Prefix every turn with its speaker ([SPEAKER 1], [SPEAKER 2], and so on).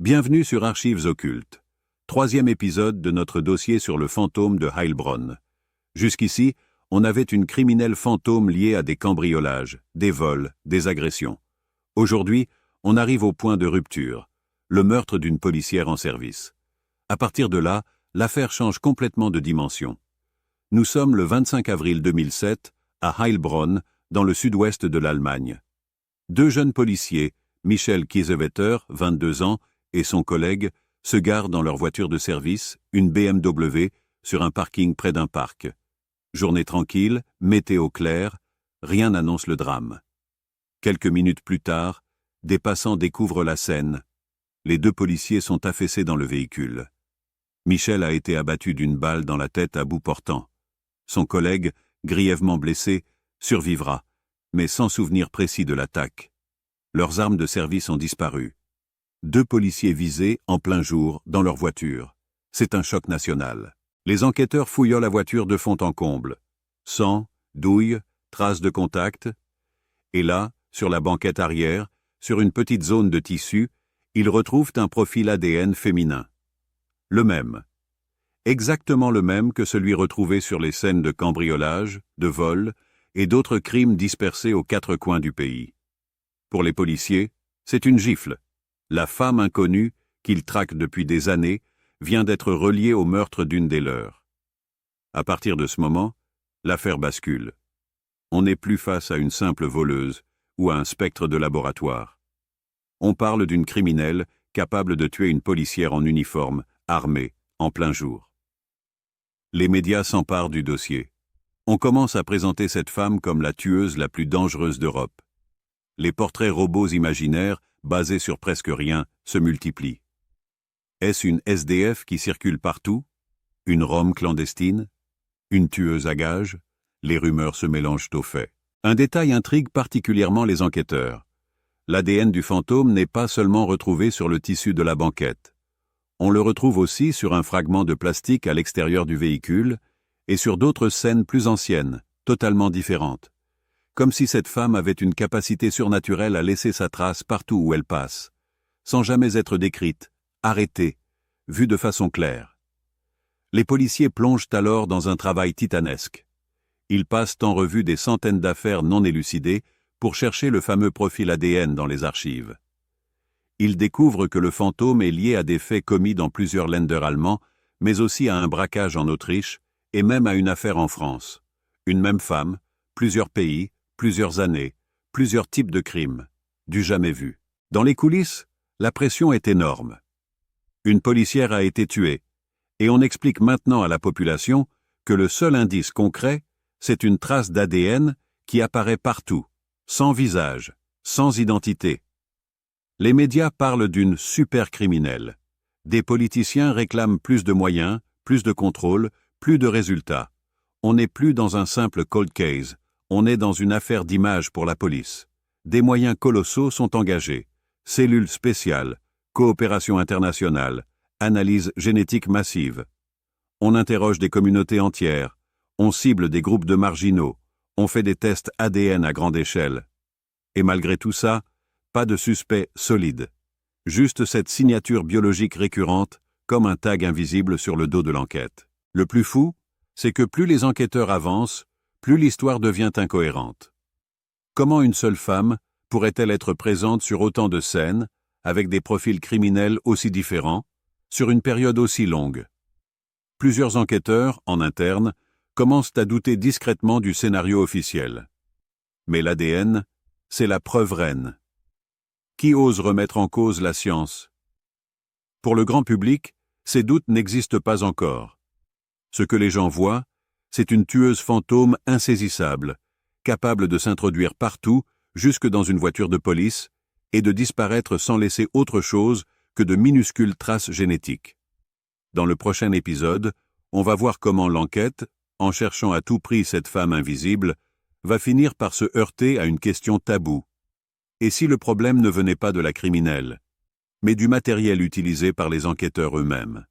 [SPEAKER 1] Bienvenue sur Archives occultes. 3e épisode de notre dossier sur le fantôme de Heilbronn. Jusqu'ici, on avait une criminelle fantôme liée à des cambriolages, des vols, des agressions. Aujourd'hui, on arrive au point de rupture, le meurtre d'une policière en service. À partir de là, l'affaire change complètement de dimension. Nous sommes le 25 avril 2007, à Heilbronn, dans le sud-ouest de l'Allemagne. Deux jeunes policiers, Michel Kiesewetter, 22 ans, et son collègue, se garent dans leur voiture de service, une BMW, sur un parking près d'un parc. Journée tranquille, météo claire, rien n'annonce le drame. Quelques minutes plus tard, des passants découvrent la scène. Les deux policiers sont affaissés dans le véhicule. Michel a été abattu d'une balle dans la tête à bout portant. Son collègue, grièvement blessé, survivra, mais sans souvenir précis de l'attaque. Leurs armes de service ont disparu. Deux policiers visés en plein jour dans leur voiture. C'est un choc national. Les enquêteurs fouillent la voiture de fond en comble. Sang, douille, traces de contact. Et là, sur la banquette arrière, sur une petite zone de tissu, ils retrouvent un profil ADN féminin. Le même. Exactement le même que celui retrouvé sur les scènes de cambriolage, de vol et d'autres crimes dispersés aux quatre coins du pays. Pour les policiers, c'est une gifle. La femme inconnue, qu'ils traquent depuis des années, vient d'être reliée au meurtre d'une des leurs. À partir de ce moment, l'affaire bascule. On n'est plus face à une simple voleuse ou à un spectre de laboratoire. On parle d'une criminelle capable de tuer une policière en uniforme, armée, en plein jour. Les médias s'emparent du dossier. On commence à présenter cette femme comme la tueuse la plus dangereuse d'Europe. Les portraits robots imaginaires, basés sur presque rien, se multiplient. Est-ce une SDF qui circule partout? Une Rome clandestine? Une tueuse à gages? Les rumeurs se mélangent aux faits. Un détail intrigue particulièrement les enquêteurs. L'ADN du fantôme n'est pas seulement retrouvé sur le tissu de la banquette. On le retrouve aussi sur un fragment de plastique à l'extérieur du véhicule et sur d'autres scènes plus anciennes, totalement différentes. Comme si cette femme avait une capacité surnaturelle à laisser sa trace partout où elle passe, sans jamais être décrite, arrêtée, vue de façon claire. Les policiers plongent alors dans un travail titanesque. Ils passent en revue des centaines d'affaires non élucidées pour chercher le fameux profil ADN dans les archives. Ils découvrent que le fantôme est lié à des faits commis dans plusieurs länders allemands, mais aussi à un braquage en Autriche et même à une affaire en France. Une même femme, plusieurs pays, plusieurs années, plusieurs types de crimes, du jamais vu. Dans les coulisses, la pression est énorme. Une policière a été tuée, et on explique maintenant à la population que le seul indice concret, c'est une trace d'ADN qui apparaît partout, sans visage, sans identité. Les médias parlent d'une supercriminelle. Des politiciens réclament plus de moyens, plus de contrôle, plus de résultats. On n'est plus dans un simple cold case. On est dans une affaire d'image pour la police. Des moyens colossaux sont engagés. Cellules spéciales, coopération internationale, analyse génétique massive. On interroge des communautés entières. On cible des groupes de marginaux. On fait des tests ADN à grande échelle. Et malgré tout ça, pas de suspect solide. Juste cette signature biologique récurrente, comme un tag invisible sur le dos de l'enquête. Le plus fou, c'est que plus les enquêteurs avancent, plus l'histoire devient incohérente. Comment une seule femme pourrait-elle être présente sur autant de scènes, avec des profils criminels aussi différents, sur une période aussi longue? Plusieurs enquêteurs, en interne, commencent à douter discrètement du scénario officiel. Mais l'ADN, c'est la preuve reine. Qui ose remettre en cause la science? Pour le grand public, ces doutes n'existent pas encore. Ce que les gens voient, c'est une tueuse fantôme insaisissable, capable de s'introduire partout, jusque dans une voiture de police, et de disparaître sans laisser autre chose que de minuscules traces génétiques. Dans le prochain épisode, on va voir comment l'enquête, en cherchant à tout prix cette femme invisible, va finir par se heurter à une question taboue. Et si le problème ne venait pas de la criminelle, mais du matériel utilisé par les enquêteurs eux-mêmes?